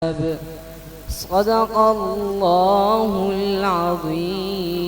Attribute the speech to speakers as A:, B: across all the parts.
A: صدق الله العظيم.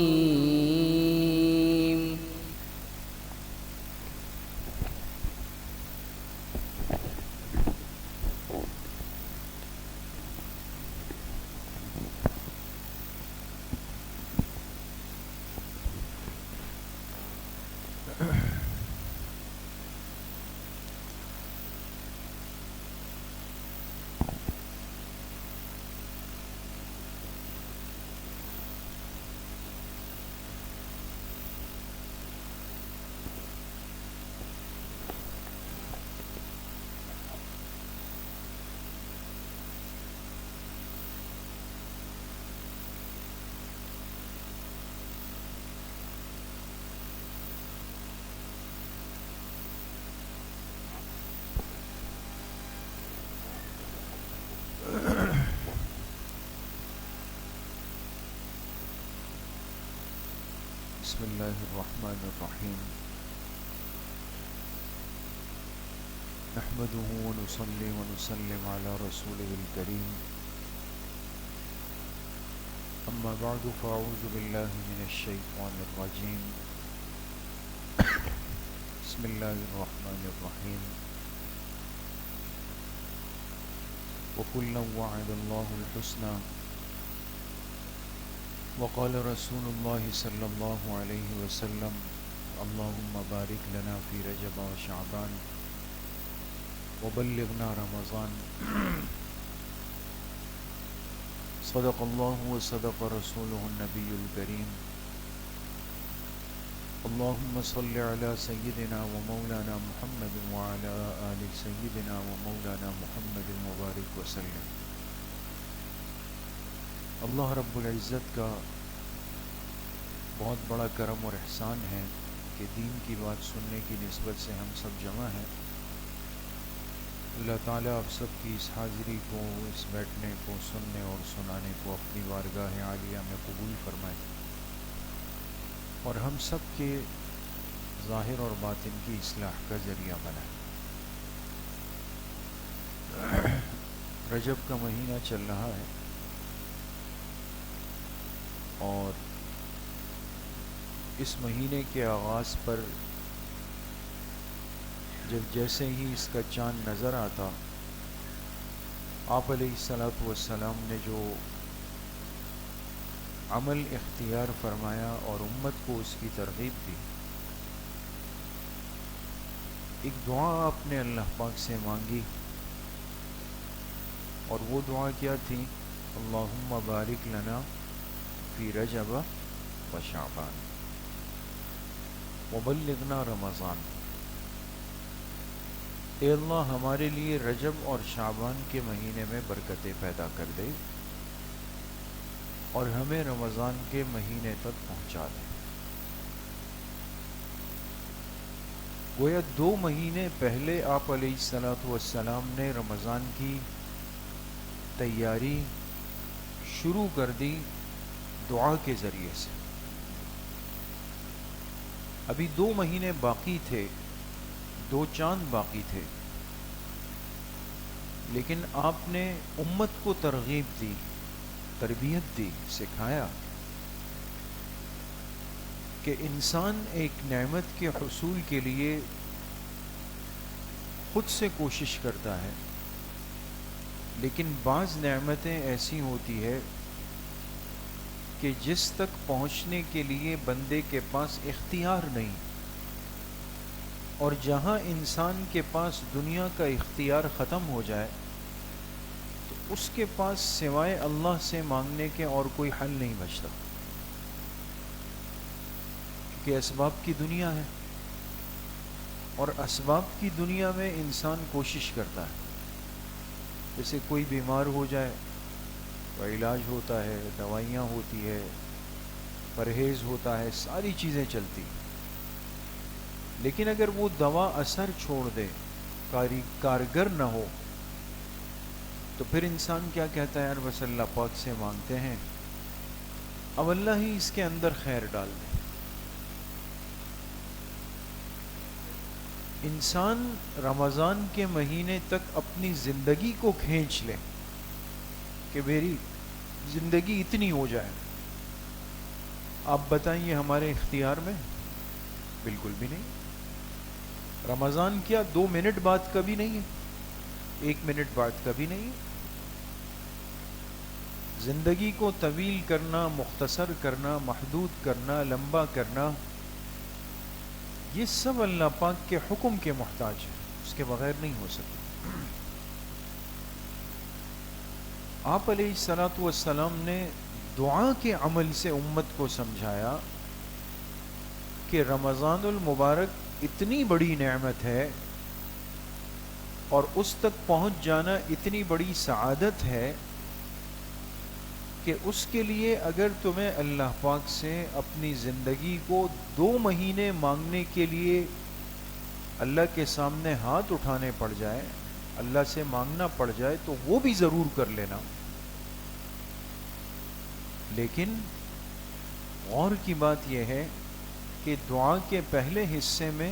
B: بسم اللہ الرحمن الرحیم نحمده ونصلي ونسلم على رسوله الكريم اما بعد فاعوذ باللہ من الشیطان الرجیم بسم اللہ الرحمن الرحیم وكلا وعد اللہ الحسنى وقال رسول اللہ صلی اللہ علیہ وسلم اللہم بارک لنا فی رجب و شعبان وبلغنا رمضان صدق اللہ و صدق رسولہ النبی الکریم اللہم صل علی سیدنا و مولانا محمد وعلی آل سیدنا و مولانا محمد مبارک وسلم. اللہ رب العزت کا بہت بڑا کرم اور احسان ہے کہ دین کی بات سننے کی نسبت سے ہم سب جمع ہیں. اللہ تعالیٰ آپ سب کی اس حاضری کو، اس بیٹھنے کو، سننے اور سنانے کو اپنی بارگاہ عالیہ میں قبول فرمائے اور ہم سب کے ظاہر اور باطن کی اصلاح کا ذریعہ بنائے. رجب کا مہینہ چل رہا ہے اور اس مہینے کے آغاز پر جب جیسے ہی اس کا چاند نظر آتا، آپ علیہ الصلاۃ والسلام نے جو عمل اختیار فرمایا اور امت کو اس کی ترغیب دی، ایک دعا آپ نے اللہ پاک سے مانگی اور وہ دعا کیا تھی؟ اللہم بارک لنا فی رجب و شعبان وبلغنا رمضان. اے اللہ ہمارے لیے رجب اور شعبان کے مہینے میں برکتیں پیدا کر دے اور ہمیں رمضان کے مہینے تک پہنچا دے. گویا 2 مہینے پہلے آپ علیہ الصلاۃ والسلام نے رمضان کی تیاری شروع کر دی دعا کے ذریعے سے. ابھی 2 مہینے باقی تھے، 2 چاند باقی تھے، لیکن آپ نے امت کو ترغیب دی، تربیت دی، سکھایا کہ انسان ایک نعمت کے حصول کے لیے خود سے کوشش کرتا ہے، لیکن بعض نعمتیں ایسی ہوتی ہے کہ جس تک پہنچنے کے لیے بندے کے پاس اختیار نہیں، اور جہاں انسان کے پاس دنیا کا اختیار ختم ہو جائے تو اس کے پاس سوائے اللہ سے مانگنے کے اور کوئی حل نہیں بچتا، کیونکہ اسباب کی دنیا ہے اور اسباب کی دنیا میں انسان کوشش کرتا ہے. جیسے کوئی بیمار ہو جائے تو علاج ہوتا ہے، دوائیاں ہوتی ہے، پرہیز ہوتا ہے، ساری چیزیں چلتی. لیکن اگر وہ دوا اثر چھوڑ دے، کارگر نہ ہو، تو پھر انسان کیا کہتا ہے؟ یار بس اللہ پاک سے مانگتے ہیں، اب اللہ ہی اس کے اندر خیر ڈال دے. انسان رمضان کے مہینے تک اپنی زندگی کو کھینچ لے کہ میری زندگی اتنی ہو جائے. آپ بتائیں یہ ہمارے اختیار میں؟ بالکل بھی نہیں. رمضان کیا 2 منٹ بعد کبھی نہیں ہے، 1 منٹ بعد کبھی نہیں ہے. زندگی کو طویل کرنا، مختصر کرنا، محدود کرنا، لمبا کرنا، یہ سب اللہ پاک کے حکم کے محتاج ہے، اس کے بغیر نہیں ہو سکتا. آپ علیہ الصلاۃ والسلام نے دعا کے عمل سے امت کو سمجھایا کہ رمضان المبارک اتنی بڑی نعمت ہے اور اس تک پہنچ جانا اتنی بڑی سعادت ہے کہ اس کے لیے اگر تمہیں اللہ پاک سے اپنی زندگی کو 2 مہینے مانگنے کے لیے اللہ کے سامنے ہاتھ اٹھانے پڑ جائے، اللہ سے مانگنا پڑ جائے، تو وہ بھی ضرور کر لینا. لیکن غور کی بات یہ ہے کہ دعا کے پہلے حصے میں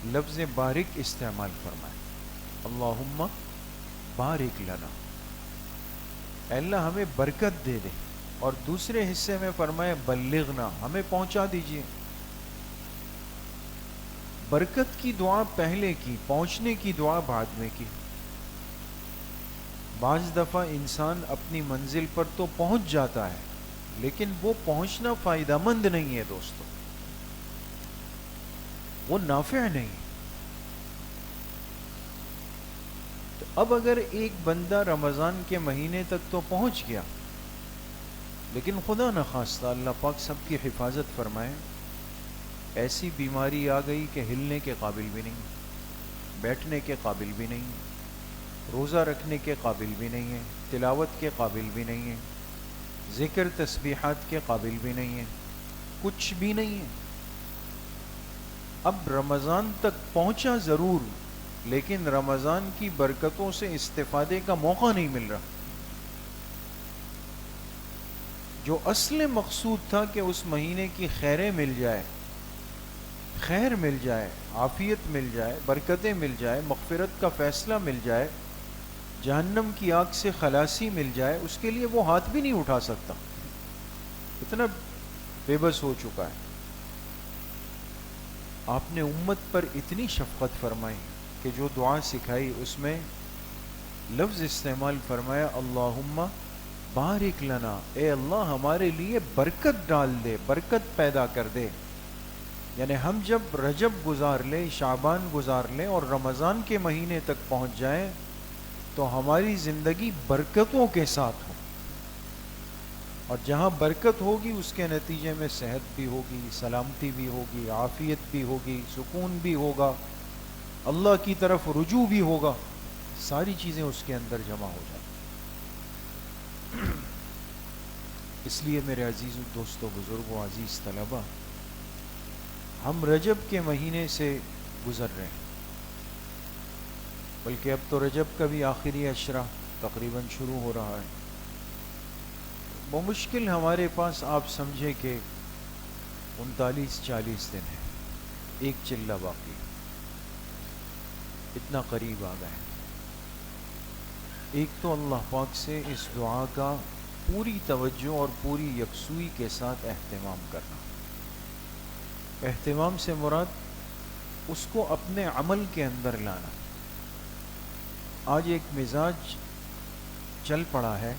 B: لفظ بارک استعمال فرمائے، اللہم بارک لنا، اے اللہ ہمیں برکت دے دے. اور دوسرے حصے میں فرمائے بلغنا، ہمیں پہنچا دیجئے. برکت کی دعا پہلے کی، پہنچنے کی دعا بعد میں کی. بعض دفعہ انسان اپنی منزل پر تو پہنچ جاتا ہے لیکن وہ پہنچنا فائدہ مند نہیں ہے دوستو، وہ نافع نہیں. تو اب اگر ایک بندہ رمضان کے مہینے تک تو پہنچ گیا لیکن خدا نخواستہ اللہ پاک سب کی حفاظت فرمائے، ایسی بیماری آ گئی کہ ہلنے کے قابل بھی نہیں، بیٹھنے کے قابل بھی نہیں، روزہ رکھنے کے قابل بھی نہیں ہے، تلاوت کے قابل بھی نہیں ہے، ذکر تسبیحات کے قابل بھی نہیں ہے، کچھ بھی نہیں ہے. اب رمضان تک پہنچا ضرور لیکن رمضان کی برکتوں سے استفادے کا موقع نہیں مل رہا. جو اصل مقصود تھا کہ اس مہینے کی خیریں مل جائے، خیر مل جائے، عافیت مل جائے، برکتیں مل جائے، مغفرت کا فیصلہ مل جائے، جہنم کی آگ سے خلاصی مل جائے، اس کے لیے وہ ہاتھ بھی نہیں اٹھا سکتا، اتنا بے بس ہو چکا ہے. آپ نے امت پر اتنی شفقت فرمائی کہ جو دعا سکھائی اس میں لفظ استعمال فرمایا اللہم بارک لنا، اے اللہ ہمارے لیے برکت ڈال دے، برکت پیدا کر دے. یعنی ہم جب رجب گزار لیں، شعبان گزار لیں اور رمضان کے مہینے تک پہنچ جائیں تو ہماری زندگی برکتوں کے ساتھ ہو، اور جہاں برکت ہوگی اس کے نتیجے میں صحت بھی ہوگی، سلامتی بھی ہوگی، عافیت بھی ہوگی، سکون بھی ہوگا، اللہ کی طرف رجوع بھی ہوگا، ساری چیزیں اس کے اندر جمع ہو جائیں. اس لیے میرے عزیز دوستو، بزرگوں، عزیز طلبہ، ہم رجب کے مہینے سے گزر رہے ہیں، بلکہ اب تو رجب کا بھی آخری عشرہ تقریباً شروع ہو رہا ہے. بمشکل ہمارے پاس آپ سمجھے کہ 39-40 دن ہے، ایک چلہ باقی، اتنا قریب آ گئے. ایک تو اللہ پاک سے اس دعا کا پوری توجہ اور پوری یکسوئی کے ساتھ اہتمام کرنا. اہتمام سے مراد اس کو اپنے عمل کے اندر لانا. آج ایک مزاج چل پڑا ہے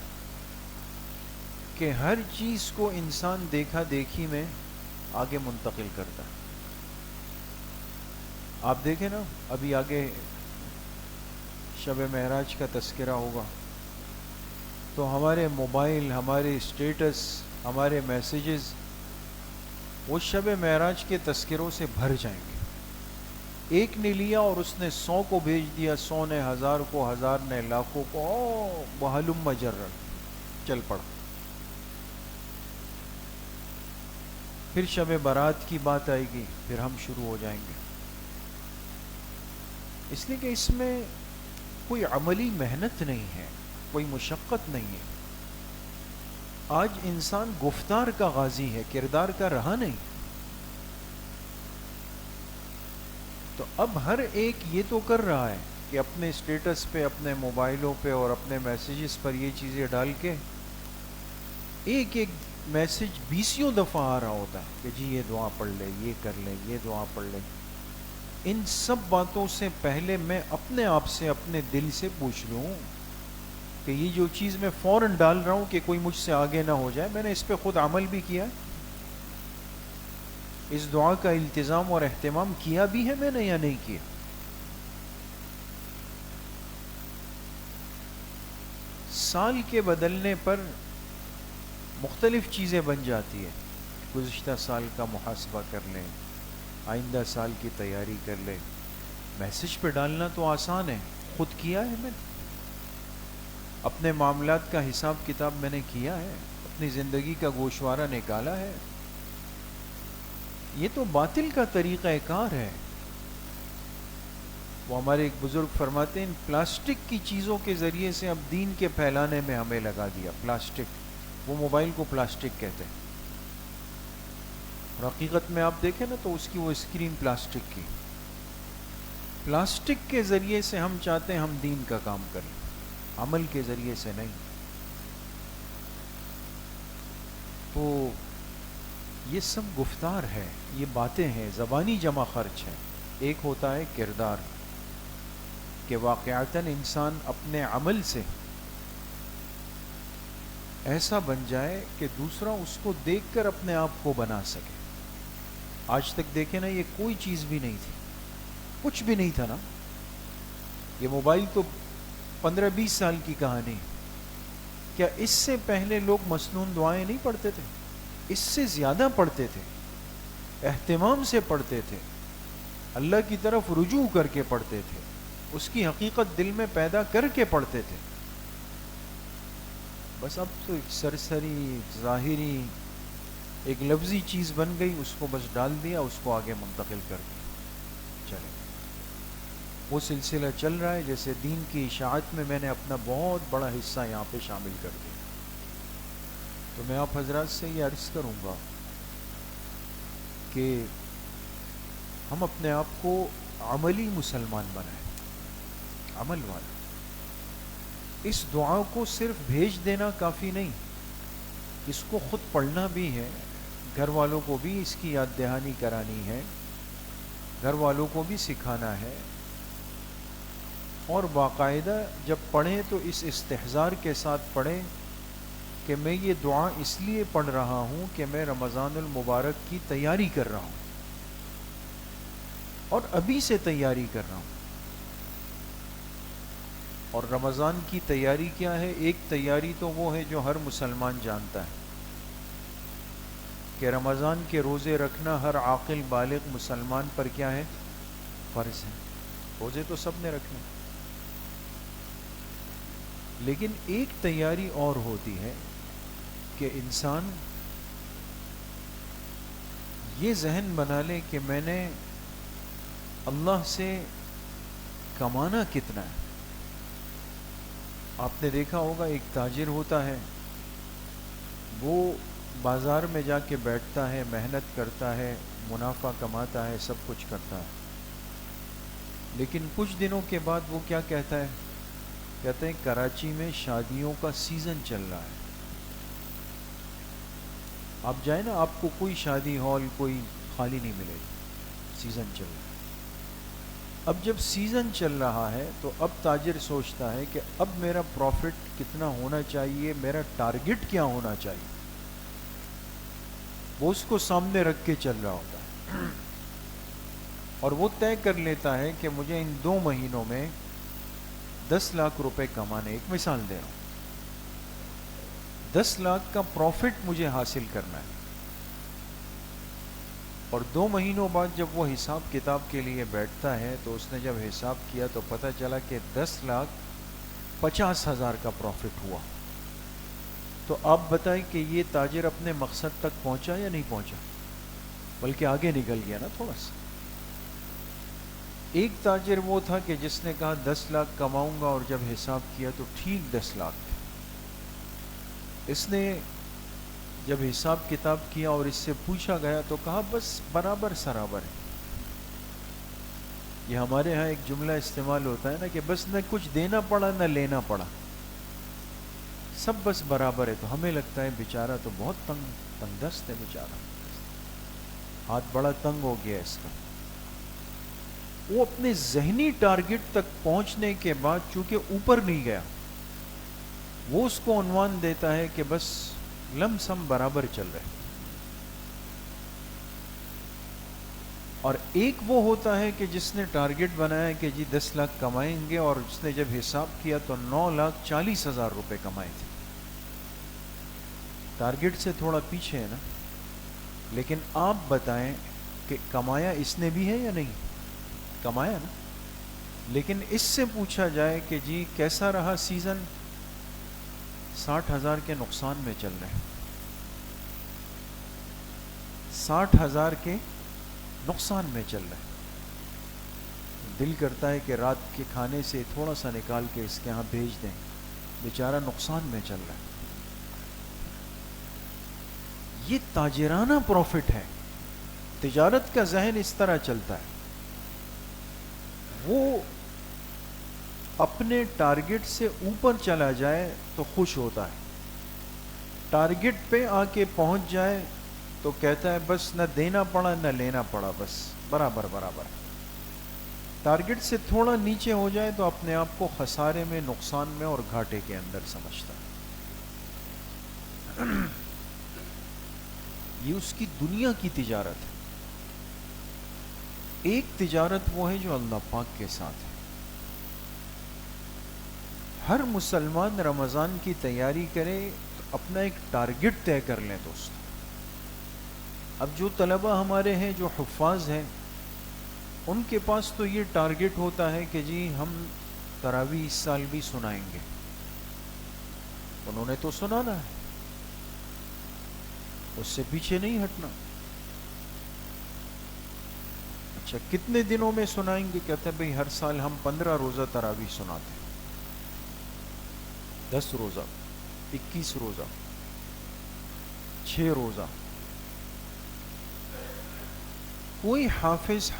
B: کہ ہر چیز کو انسان دیکھا دیکھی میں آگے منتقل کرتا ہے. آپ دیکھیں نا، ابھی آگے شب معراج کا تذکرہ ہوگا تو ہمارے موبائل، ہمارے اسٹیٹس، ہمارے میسیجز وہ شب معراج کے تذکروں سے بھر جائیں گے. ایک نے لیا اور اس نے 100 کو بھیج دیا، 100 نے 1000 کو، 1000 نے لاکھوں کو، وہلم جرا چل پڑا. پھر شب برات کی بات آئے گی، پھر ہم شروع ہو جائیں گے. اس لیے کہ اس میں کوئی عملی محنت نہیں ہے، کوئی مشقت نہیں ہے. آج انسان گفتار کا غازی ہے، کردار کا رہا نہیں. تو اب ہر ایک یہ تو کر رہا ہے کہ اپنے اسٹیٹس پہ، اپنے موبائلوں پہ اور اپنے میسیجز پر یہ چیزیں ڈال کے ایک ایک میسیج 20 دفعہ آ رہا ہوتا ہے کہ جی یہ دعا پڑھ لے، یہ کر لے، یہ دعا پڑھ لے. ان سب باتوں سے پہلے میں اپنے آپ سے، اپنے دل سے پوچھ لوں کہ یہ جو چیز میں فوراً ڈال رہا ہوں کہ کوئی مجھ سے آگے نہ ہو جائے، میں نے اس پہ خود عمل بھی کیا ہے؟ اس دعا کا التزام اور اہتمام کیا بھی ہے میں نے یا نہیں کیا؟ سال کے بدلنے پر مختلف چیزیں بن جاتی ہیں. گزشتہ سال کا محاسبہ کر لیں، آئندہ سال کی تیاری کر لیں. میسج پہ ڈالنا تو آسان ہے، خود کیا ہے میں نے. اپنے معاملات کا حساب کتاب میں نے کیا ہے، اپنی زندگی کا گوشوارہ نکالا ہے. یہ تو باطل کا طریقہ کار ہے. وہ ہمارے ایک بزرگ فرماتے ہیں، ان پلاسٹک کی چیزوں کے ذریعے سے اب دین کے پھیلانے میں ہمیں لگا دیا. پلاسٹک، وہ موبائل کو پلاسٹک کہتے ہیں، اور حقیقت میں آپ دیکھیں نا تو اس کی وہ اسکرین پلاسٹک کی. پلاسٹک کے ذریعے سے ہم چاہتے ہیں ہم دین کا کام کریں، عمل کے ذریعے سے نہیں. تو یہ سب گفتار ہے، یہ باتیں ہیں، زبانی جمع خرچ ہے. ایک ہوتا ہے کردار، کہ واقعتاً انسان اپنے عمل سے ایسا بن جائے کہ دوسرا اس کو دیکھ کر اپنے آپ کو بنا سکے. آج تک دیکھیں نا، یہ کوئی چیز بھی نہیں تھی، کچھ بھی نہیں تھا نا. یہ موبائل تو 15-20 سال کی کہانی. کیا اس سے پہلے لوگ مسنون دعائیں نہیں پڑھتے تھے؟ اس سے زیادہ پڑھتے تھے، اہتمام سے پڑھتے تھے، اللہ کی طرف رجوع کر کے پڑھتے تھے، اس کی حقیقت دل میں پیدا کر کے پڑھتے تھے. بس اب تو ایک سرسری، ظاہری، ایک لفظی چیز بن گئی، اس کو بس ڈال دیا، اس کو آگے منتقل کر دیا. چلے، وہ سلسلہ چل رہا ہے. جیسے دین کی اشاعت میں نے اپنا بہت بڑا حصہ یہاں پہ شامل کر دیا. تو میں آپ حضرات سے یہ عرض کروں گا کہ ہم اپنے آپ کو عملی مسلمان بنائیں، عمل والا. اس دعا کو صرف بھیج دینا کافی نہیں، اس کو خود پڑھنا بھی ہے، گھر والوں کو بھی اس کی یاد دہانی کرانی ہے، گھر والوں کو بھی سکھانا ہے. اور باقاعدہ جب پڑھیں تو اس استحضار کے ساتھ پڑھیں کہ میں یہ دعا اس لیے پڑھ رہا ہوں کہ میں رمضان المبارک کی تیاری کر رہا ہوں، اور ابھی سے تیاری کر رہا ہوں. اور رمضان کی تیاری کیا ہے؟ ایک تیاری تو وہ ہے جو ہر مسلمان جانتا ہے کہ رمضان کے روزے رکھنا ہر عاقل بالغ مسلمان پر کیا ہے؟ فرض ہے. روزے تو سب نے رکھنے. لیکن ایک تیاری اور ہوتی ہے کہ انسان یہ ذہن بنا لے کہ میں نے اللہ سے کمانا کتنا ہے. آپ نے دیکھا ہوگا ایک تاجر ہوتا ہے، وہ بازار میں جا کے بیٹھتا ہے، محنت کرتا ہے، منافع کماتا ہے، سب کچھ کرتا ہے. لیکن کچھ دنوں کے بعد وہ کیا کہتا ہے؟ کہتے ہیں کراچی میں شادیوں کا سیزن چل رہا ہے. آپ جائیں نا، آپ کو کوئی شادی ہال کوئی خالی نہیں ملے گی، سیزن چل رہا ہے. اب جب سیزن چل رہا ہے تو اب تاجر سوچتا ہے کہ اب میرا پروفٹ کتنا ہونا چاہیے، میرا ٹارگٹ کیا ہونا چاہیے. وہ اس کو سامنے رکھ کے چل رہا ہوتا ہے، اور وہ طے کر لیتا ہے کہ مجھے ان 2 مہینوں میں 10 لاکھ روپے کمانے. ایک مثال دے رہا ہوں، 10 لاکھ کا پروفٹ مجھے حاصل کرنا ہے. اور 2 مہینوں بعد جب وہ حساب کتاب کے لیے بیٹھتا ہے تو اس نے جب حساب کیا تو پتہ چلا کہ 10,50,000 کا پروفٹ ہوا. تو آپ بتائیں کہ یہ تاجر اپنے مقصد تک پہنچا یا نہیں پہنچا؟ بلکہ آگے نکل گیا نا تھوڑا سا. ایک تاجر وہ تھا کہ جس نے کہا 10 لاکھ کماؤں گا، اور جب حساب کیا تو ٹھیک 10 لاکھ تھے. اس نے جب حساب کتاب کیا اور اس سے پوچھا گیا تو کہا بس برابر سرابر ہے. یہ ہمارے ہاں ایک جملہ استعمال ہوتا ہے نا کہ بس نہ کچھ دینا پڑا نہ لینا پڑا، سب بس برابر ہے. تو ہمیں لگتا ہے بیچارہ تو بہت تنگ دست ہے بیچارہ، ہاتھ بڑا تنگ ہو گیا اس کا. وہ اپنے ذہنی ٹارگٹ تک پہنچنے کے بعد چونکہ اوپر نہیں گیا، وہ اس کو عنوان دیتا ہے کہ بس لم سم برابر چل رہے. اور ایک وہ ہوتا ہے کہ جس نے ٹارگٹ بنایا کہ جی 10 لاکھ کمائیں گے، اور اس نے جب حساب کیا تو 9,40,000 روپے کمائے تھے. ٹارگٹ سے تھوڑا پیچھے ہے نا. لیکن آپ بتائیں کہ کمایا اس نے بھی ہے یا نہیں؟ کمایا نا. لیکن اس سے پوچھا جائے کہ جی کیسا رہا سیزن، 60,000 کے نقصان میں چل رہے ہیں. 60,000 کے نقصان میں چل رہے ہیں. دل کرتا ہے کہ رات کے کھانے سے تھوڑا سا نکال کے اس کے ہاں بھیج دیں، بیچارہ نقصان میں چل رہا ہے. یہ تاجرانہ پروفٹ ہے. تجارت کا ذہن اس طرح چلتا ہے. وہ اپنے ٹارگٹ سے اوپر چلا جائے تو خوش ہوتا ہے، ٹارگٹ پہ آ کے پہنچ جائے تو کہتا ہے بس نہ دینا پڑا نہ لینا پڑا، بس برابر برابر. ٹارگٹ سے تھوڑا نیچے ہو جائے تو اپنے آپ کو خسارے میں، نقصان میں اور گھاٹے کے اندر سمجھتا ہے. یہ اس کی دنیا کی تجارت ہے. ایک تجارت وہ ہے جو اللہ پاک کے ساتھ ہے. ہر مسلمان رمضان کی تیاری کرے تو اپنا ایک ٹارگٹ طے کر لیں دوست. اب جو طلبہ ہمارے ہیں جو حفاظ ہیں، ان کے پاس تو یہ ٹارگٹ ہوتا ہے کہ جی ہم تراویح اس سال بھی سنائیں گے. انہوں نے تو سنانا ہے، اس سے پیچھے نہیں ہٹنا. اچھا کتنے دنوں میں سنائیں گے؟ کہتے ہیں بھئی ہر سال ہم 15 روزہ تراویح سناتے ہیں، 10 روزہ، 21 روزہ، 6 روزہ. کوئی حافظ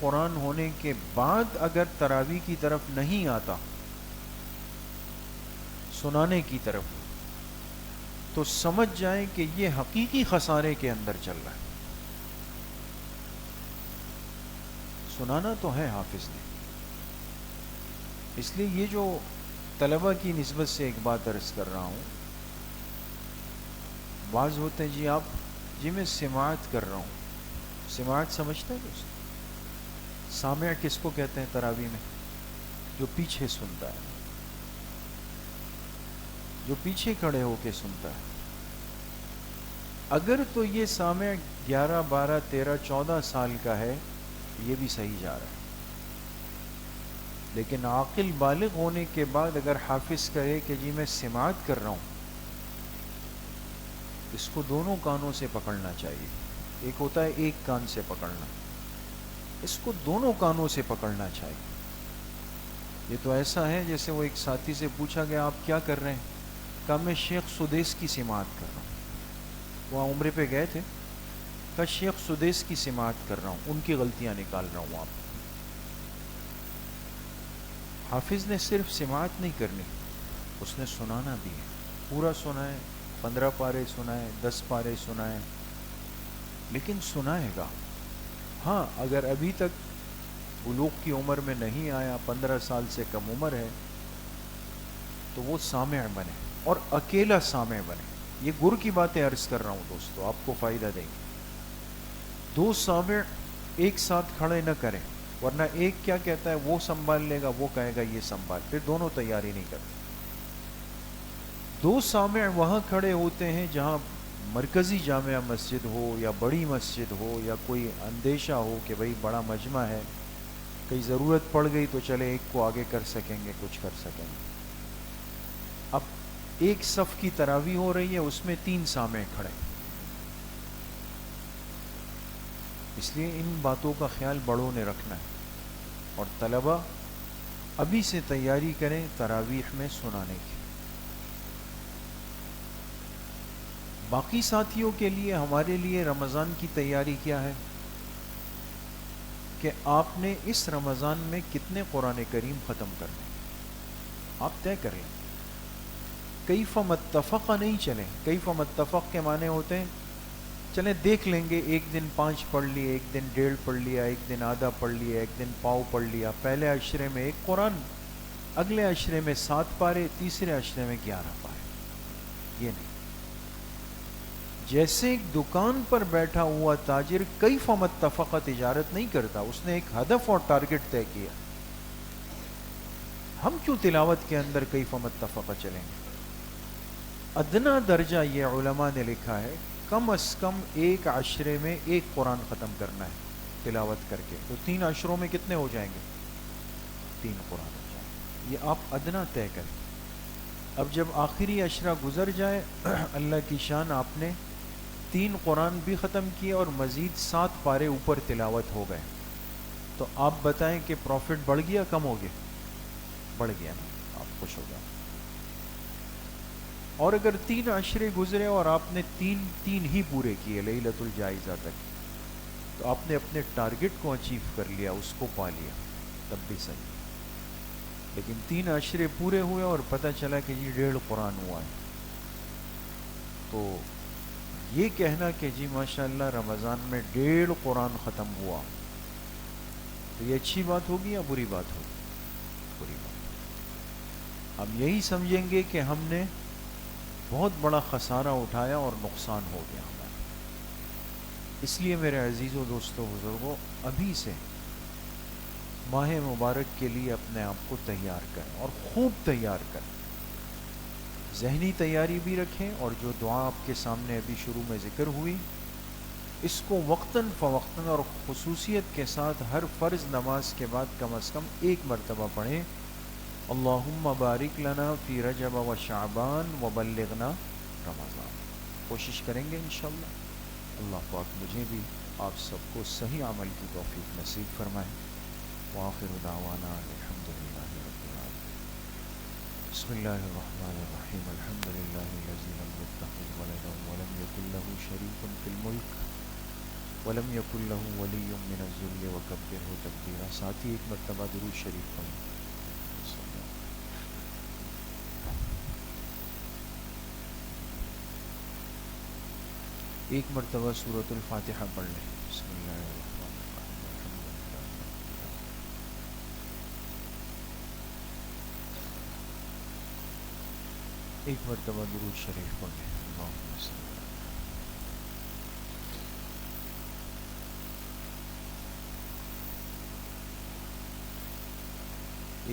B: قرآن ہونے کے بعد اگر تراویح کی طرف نہیں آتا، سنانے کی طرف، تو سمجھ جائیں کہ یہ حقیقی خسارے کے اندر چل رہا ہے. سنانا تو ہے حافظ نے. اس لیے یہ جو طلبہ کی نسبت سے ایک بات عرض کر رہا ہوں، بعض ہوتے ہیں جی میں سماعت کر رہا ہوں. سماعت سمجھتے ہیں دوست؟ سامع کس کو کہتے ہیں تراویح میں؟ جو پیچھے سنتا ہے، جو پیچھے کھڑے ہو کے سنتا ہے. اگر تو یہ سامع 11، 12، 13، 14 سال کا ہے، یہ بھی صحیح جا رہا ہے. لیکن عاقل بالغ ہونے کے بعد اگر حافظ کہے کہ جی میں سماعت کر رہا ہوں، اس کو دونوں کانوں سے پکڑنا چاہیے. ایک ہوتا ہے ایک کان سے پکڑنا، اس کو دونوں کانوں سے پکڑنا چاہیے. یہ تو ایسا ہے جیسے وہ ایک ساتھی سے پوچھا گیا آپ کیا کر رہے ہیں؟ کہا میں شیخ سدیس کی سماعت کر رہا ہوں. وہاں عمرے پہ گئے تھے، کہا شیخ سدیس کی سماعت کر رہا ہوں، ان کی غلطیاں نکال رہا ہوں. آپ حافظ نے صرف سماعت نہیں کرنی، اس نے سنانا بھی ہے. پورا سنائے، 15 پارے سنائے، 10 پارے سنائے، لیکن سنائے گا. ہاں اگر ابھی تک بلوغ کی عمر میں نہیں آیا، 15 سال سے کم عمر ہے، تو وہ سامع بنے، اور اکیلا سامع بنے. یہ گر کی باتیں عرض کر رہا ہوں دوستو، آپ کو فائدہ دیں گے. 2 سامع ایک ساتھ کھڑے نہ کریں، ورنہ ایک کیا کہتا ہے وہ سنبھال لے گا، وہ کہے گا یہ سنبھال، پھر دونوں تیاری نہیں کرتے. 2 سامع وہاں کھڑے ہوتے ہیں جہاں مرکزی جامعہ مسجد ہو یا بڑی مسجد ہو، یا کوئی اندیشہ ہو کہ بھئی بڑا مجمع ہے، کئی ضرورت پڑ گئی تو چلے ایک کو آگے کر سکیں گے، کچھ کر سکیں گے. اب ایک صف کی تراویح ہو رہی ہے، اس میں 3 سامع کھڑے. اس لیے ان باتوں کا خیال بڑوں نے رکھنا ہے، اور طلبہ ابھی سے تیاری کریں تراویح میں سنانے کی. باقی ساتھیوں کے لیے، ہمارے لیے رمضان کی تیاری کیا ہے؟ کہ آپ نے اس رمضان میں کتنے قرآن کریم ختم کرنے، آپ طے کریں. کیف متفق نہیں چلیں. کیف متفق کے معنی ہوتے ہیں چلیں دیکھ لیں گے، ایک دن 5 پڑھ لیے، ایک دن 1.5 پڑھ لیا، ایک دن آدھا پڑھ لیا، ایک دن پاؤ پڑھ لیا، پہلے عشرے میں 1 قرآن، اگلے عشرے میں 7 پارے، تیسرے عشرے میں 11 پارے. یہ نہیں. جیسے ایک دکان پر بیٹھا ہوا تاجر کیف متفق تجارت نہیں کرتا، اس نے ایک ہدف اور ٹارگٹ طے کیا. ہم کیوں تلاوت کے اندر کیف متفق چلیں گے؟ ادنا درجہ یہ علماء نے لکھا ہے کم از کم ایک عشرے میں 1 قرآن ختم کرنا ہے تلاوت کر کے. تو 3 عشروں میں کتنے ہو جائیں گے؟ 3 قرآن ہو جائیں گے. یہ آپ ادنا طے کریں. اب جب آخری عشرہ گزر جائے اللہ کی شان آپ نے 3 قرآن بھی ختم کیے اور مزید 7 پارے اوپر تلاوت ہو گئے، تو آپ بتائیں کہ پروفٹ بڑھ گیا کم ہو گیا؟ بڑھ گیا نا. آپ خوش ہو جائیں. اور اگر 3 عشرے گزرے اور آپ نے تین ہی پورے کیے لیلۃ الجائزہ تک، تو آپ نے اپنے ٹارگٹ کو اچیو کر لیا، اس کو پا لیا، تب بھی صحیح. لیکن 3 عشرے پورے ہوئے اور پتہ چلا کہ جی 1.5 قرآن ہوا ہے، تو یہ کہنا کہ جی ماشاءاللہ رمضان میں 1.5 قرآن ختم ہوا، تو یہ اچھی بات ہوگی یا بری بات ہوگی؟ بری بات. ہم یہی سمجھیں گے کہ ہم نے بہت بڑا خسارہ اٹھایا اور نقصان ہو گیا ہمارا. اس لیے میرے عزیزوں، دوستوں، بزرگوں، ابھی سے ماہ مبارک کے لیے اپنے آپ کو تیار کریں اور خوب تیار کریں. ذہنی تیاری بھی رکھیں، اور جو دعا آپ کے سامنے ابھی شروع میں ذکر ہوئی اس کو وقتاً فوقتاً اور خصوصیت کے ساتھ ہر فرض نماز کے بعد کم از کم 1 مرتبہ پڑھیں. اللہم بارک لنا فی رجب و شعبان وبلغنا رمضان. کوشش کریں گے انشاءاللہ. اللہ پاک مجھے بھی آپ سب کو صحیح عمل کی توفیق نصیب فرمائے. وآخر دعوانا الحمدللہ رب العالمین. بسم اللہ الرحمن الرحیم. الحمدللہ الذی لم یتخذ ولدا ولم یکن له شریک فی الملک ولم یکن له ولی من الذل وکبرہ تکبیرا. ساتھی 1 مرتبہ درود شریف پڑھیں. ایک مرتبہ سورۃ الفاتحہ پڑھ لیں. بسم اللہ الرحمن الرحیم. الحمدللہ رب العالمین. ایک مرتبہ درود شریف پڑھ لیں. اللہم صلی اللہ.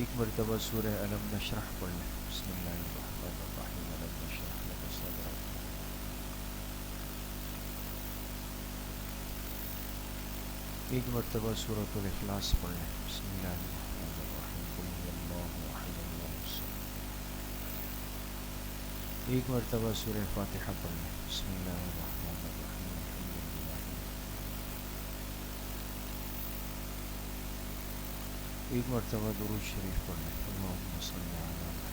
B: 1 مرتبہ سورہ الم نشرح پڑھ لیں. بسم اللہ الرحمن الرحیم. الم نشرح لک صدرک. 1 مرتبہ سورۃ الاخلاص پڑھ لیں. بسم اللہ الرحمن الرحیم. قل هو اللہ احد اللہ الصمد. 1 مرتبہ سورہ فاتحہ پڑھ لیں. بسم اللہ الرحمن الرحیم. الحمدللہ. 1 مرتبہ درود شریف پڑھ لیں. اللہم صلی علی محمد.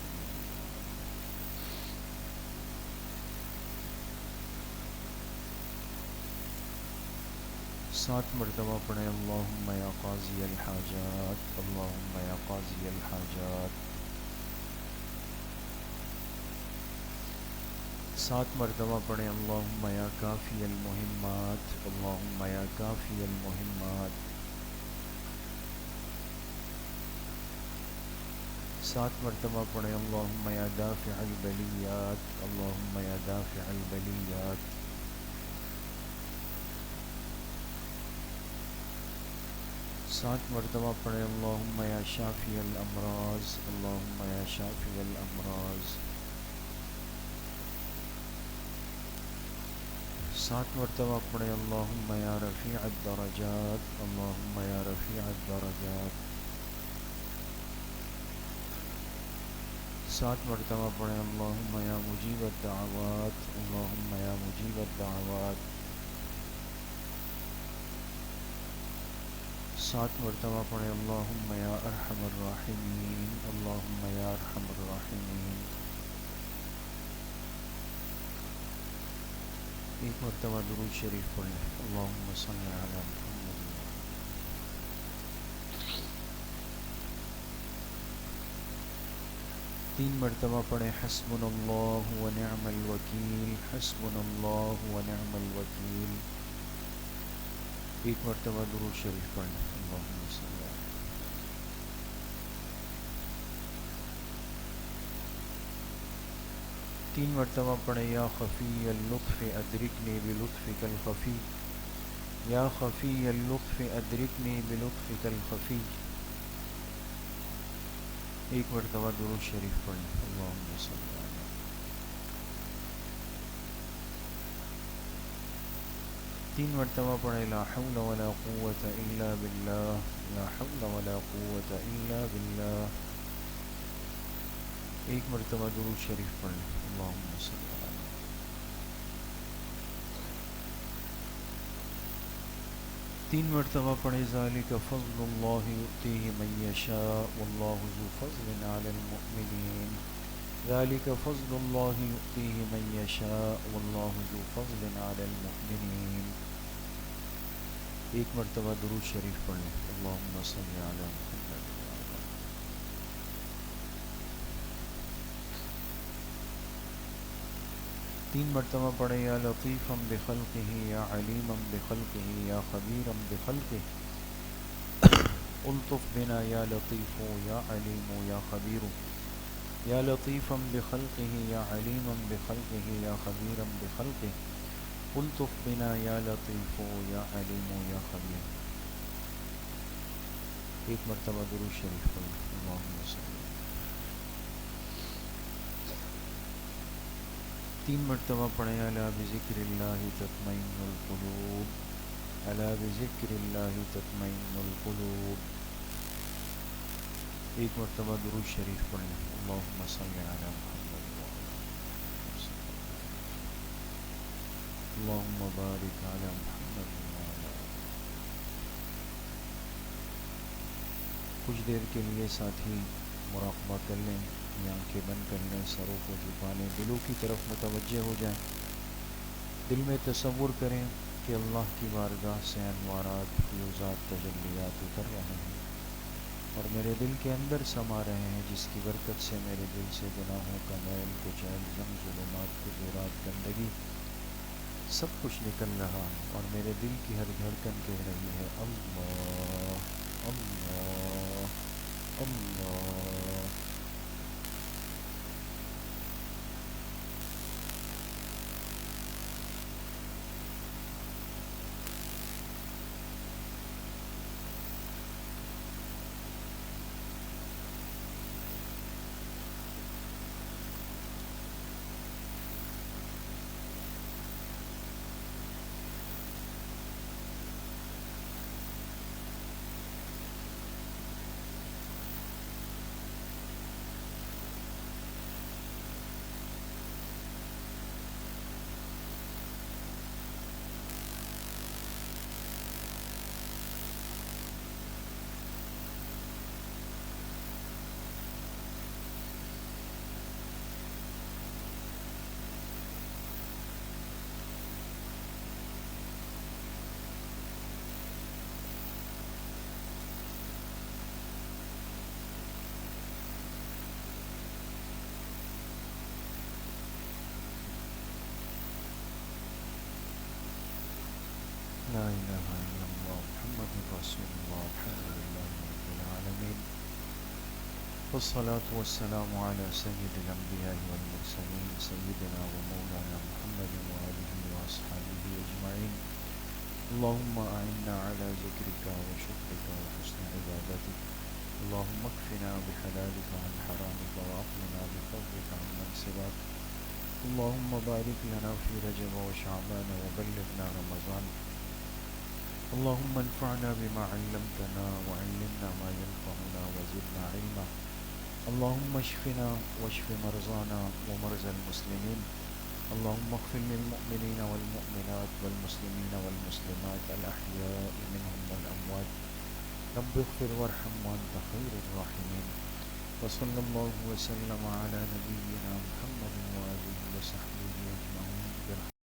B: 7 مرتبہ پڑھیں. اللہم یا قاضی الحاجات. اللہم یا قاضی الحاجات. 7 مرتبہ پڑھیں. اللہم یا کافی المہمات. اللہم یا کافی المہمات. 7 مرتبہ پڑھیں. اللہم یا دافع البلیات. اللہم یا دافع البلیات. 7 مرتبہ پڑھیں. اللہم یا شافی الامراض. اللہم یا شافی الامراض. 7 مرتبہ پڑھیں. اللہم یا رفیع الدرجات. اللہم یا رفیع الدرجات. 7 مرتبہ پڑھیں. اللہم یا مجیب الدعوات. اللہم یا مجیب الدعوات. 7 مرتبہ پڑھیں. اللہم یا ارحم الراحمین. اللہم یا ارحم الراحمین. 1 مرتبہ درود شریف پڑھ لیں. اللہم صلی علی محمد. 3 مرتبہ پڑھیں حسبنا اللہ و نعم الوکیل، حسبنا اللہ و نعم الوکیل۔ 1 مرتبہ درود شریف پڑھیں، اللہم صلی اللہ علیہ۔ 3 مرتبہ پڑھیں یا خفی اللطف ادرکنی بلطفک الخفی، یا خفی اللطف ادرکنی بلطفک الخفی۔ 1 مرتبہ درود شریف پڑھیں، اللہم صلی اللہ علیہ۔ 3 مرتبہ پڑھیں لا حول ولا قوة الا باللہ، لا حول ولا قوة الا باللہ۔ 1 مرتبہ درود شریف پڑھیں، اللہم صلی اللہ علیہ۔ 3 مرتبہ پڑھیں ذالک فضل اللہ یؤتیہ من یشاء واللہ ذو فضل علی المؤمنین، ذالک فضل اللہ یؤتیہ من یشاء واللہ ذو فضل علی المؤمنین۔ 1 مرتبہ درود شریف پڑھیں، اللہم صلی علی محمد۔ 3 مرتبہ پڑھیں یا لطیفا بخلقہ یا علیما بخلقہ یا خبیرا بخلقہ، الطف بنا یا لطیف یا علیم یا خبیر، یا لطیفا بخلقہ یا علیما بخلقہ یا خبیرا بخلقہ، الطف بنا یا لطیف یا علیم یا خبیر۔ 1 مرتبہ درود شریف پڑھیں، اللہم صلی اللہ علیہ۔ 3 مرتبہ پڑھیں الا بذکر اللہ تطمئن القلوب، الا بذکر اللہ تطمئن القلوب۔ 1 مرتبہ درود شریف پڑھیں، اللہم صلی علی محمد وعلی اللہم بارک علی محمد وعلی۔ کچھ دیر کے لیے ساتھی مراقبہ کر لیں، آنکھیں بند کر لیں، سروں کو جھکا لیں، دلوں کی طرف متوجہ ہو جائیں۔ دل میں تصور کریں کہ اللہ کی بارگاہ سے انوارات، فیوزات، تجلیات اتر رہے ہیں اور میرے دل کے اندر سما رہے ہیں، جس کی برکت سے میرے دل سے گناہوں کا میل، کچیل، غم، ظلمات، قذورات، گندگی سب کچھ نکل رہا ہے اور میرے دل کی ہر دھڑکن کہہ رہی ہے اللہ اللہ اللہ۔ لا الہ الا اللہ محمد رسول اللہ، الحمد للہ رب العالمین، والصلاة والسلام على سید الانبیاء والمرسلین سیدنا و مولانا محمد وآلہ واصحابہ اجمعین۔ اللہم اعنا على ذکرک وشکرک وحسن عبادتک، اللہم اکفنا بحلالک عن حرامک واغننا بفضلک عمن سواک، اللہم بارک لنا فی رجب وشعبان وبلغنا رمضان، اللهم انفعنا بما علمتنا وعلمنا ما ينفعنا وزدنا علما، اللهم اشفنا واشف مرضانا ومرضى المسلمين، اللهم اغفر للمؤمنين والمؤمنات والمسلمين والمسلمات الأحياء منهم والأموات، رب اغفر وارحم وأنت خير الراحمين، وصلى الله وسلم على نبينا محمد وآله وصحبه أجمعين برحمته۔